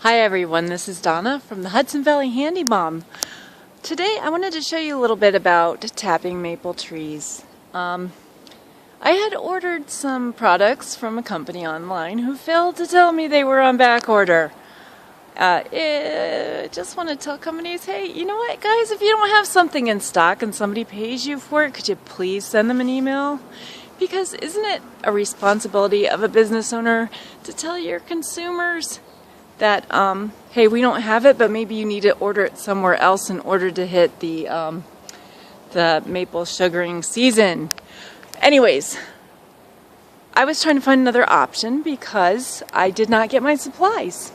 Hi everyone, this is Donna from the Hudson Valley Handy Mom. Today I wanted to show you a little bit about tapping maple trees. I had ordered some products from a company online who failed to tell me they were on back order. Just want to tell companies, hey, you know what guys, if you don't have something in stock and somebody pays you for it, could you please send them an email? Because isn't it a responsibility of a business owner to tell your consumers that, hey, we don't have it, but maybe you need to order it somewhere else in order to hit the maple sugaring season. Anyways, I was trying to find another option because I did not get my supplies.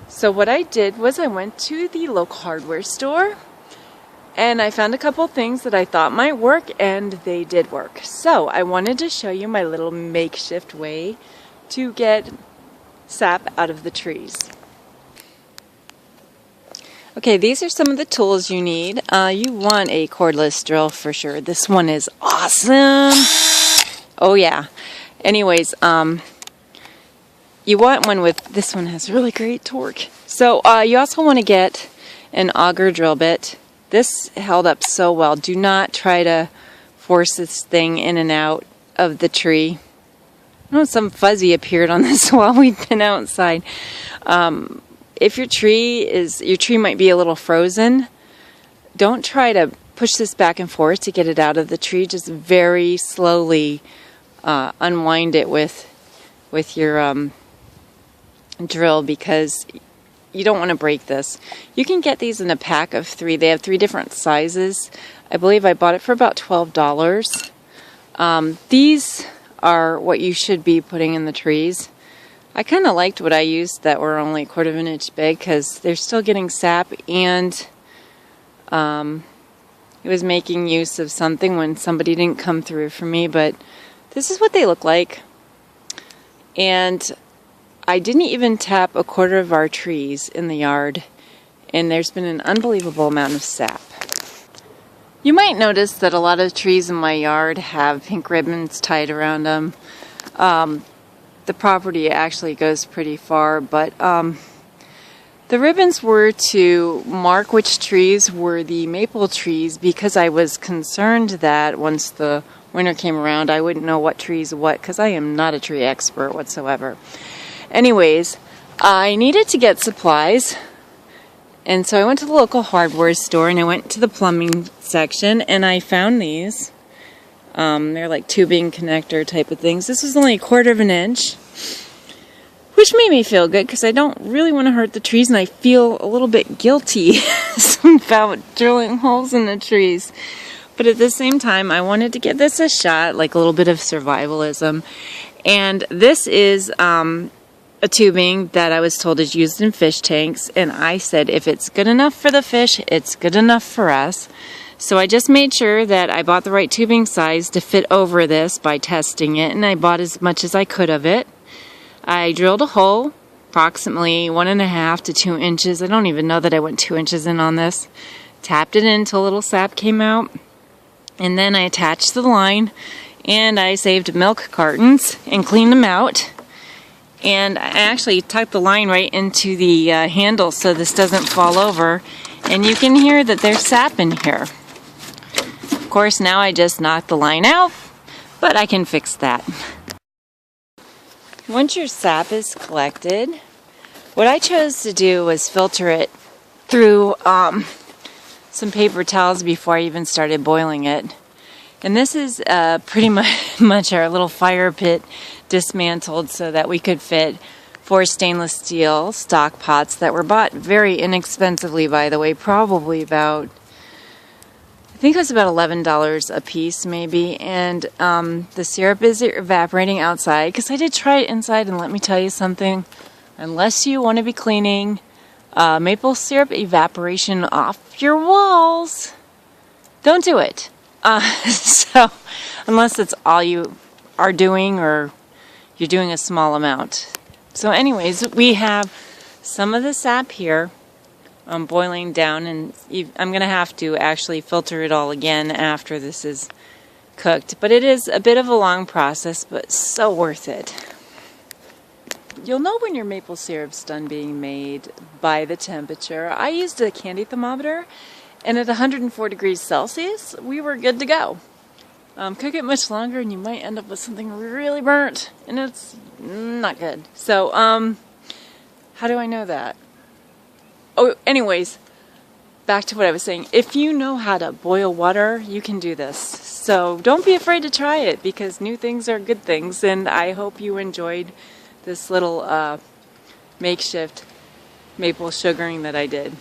So what I did was I went to the local hardware store and I found a couple things that I thought might work, and they did work. So I wanted to show you my little makeshift way to get sap out of the trees. Okay, these are some of the tools you need. You want a cordless drill for sure. This one is awesome. Oh yeah. Anyways, you want one with, this one has really great torque. So you also want to get an auger drill bit. This held up so well. Do not try to force this thing in and out of the tree. Oh, some fuzzy appeared on this while we'd been outside. If your tree might be a little frozen, don't try to push this back and forth to get it out of the tree. Just very slowly unwind it with your drill, because you don't want to break this. You can get these in a pack of 3. They have 3 different sizes. I believe I bought it for about $12. These are what you should be putting in the trees. I kind of liked what I used that were only 1/4 of an inch big, because they're still getting sap, and it was making use of something when somebody didn't come through for me. But this is what they look like, and I didn't even tap 1/4 of our trees in the yard, and there's been an unbelievable amount of sap. You might notice that a lot of trees in my yard have pink ribbons tied around them. The property actually goes pretty far, but the ribbons were to mark which trees were the maple trees, because I was concerned that once the winter came around I wouldn't know what trees what, because I am not a tree expert whatsoever. Anyways, I needed to get supplies. And so I went to the local hardware store and I went to the plumbing section and I found these. They're like tubing connector type of things. This was only 1/4 of an inch, which made me feel good because I don't really want to hurt the trees, and I feel a little bit guilty about drilling holes in the trees. But at the same time, I wanted to give this a shot, like a little bit of survivalism. And this is a tubing that I was told is used in fish tanks, and I said if it's good enough for the fish, it's good enough for us. So I just made sure that I bought the right tubing size to fit over this by testing it, and I bought as much as I could of it. I drilled a hole approximately 1.5 to 2 inches. I don't even know that I went 2 inches in on this. Tapped it in until a little sap came out, and then I attached the line, and I saved milk cartons and cleaned them out. And I actually tucked the line right into the handle so this doesn't fall over. And you can hear that there's sap in here. Of course, now I just knocked the line out, but I can fix that. Once your sap is collected, what I chose to do was filter it through some paper towels before I even started boiling it. And this is pretty much our little fire pit dismantled so that we could fit 4 stainless steel stock pots that were bought very inexpensively, by the way, probably about, I think it was about $11 a piece maybe. And the syrup is evaporating outside, because I did try it inside, and let me tell you something, unless you want to be cleaning maple syrup evaporation off your walls, don't do it. So unless that's all you are doing, or you're doing a small amount. So anyways, we have some of the sap here boiling down, and I'm going to have to actually filter it all again after this is cooked. But it is a bit of a long process, but so worth it. You'll know when your maple syrup's done being made by the temperature. I used a candy thermometer, and at 104 degrees Celsius, we were good to go. Cook it much longer, and you might end up with something really burnt, and it's not good. So, how do I know that? Oh, anyways, back to what I was saying. If you know how to boil water, you can do this. So don't be afraid to try it, because new things are good things, and I hope you enjoyed this little makeshift maple sugaring that I did.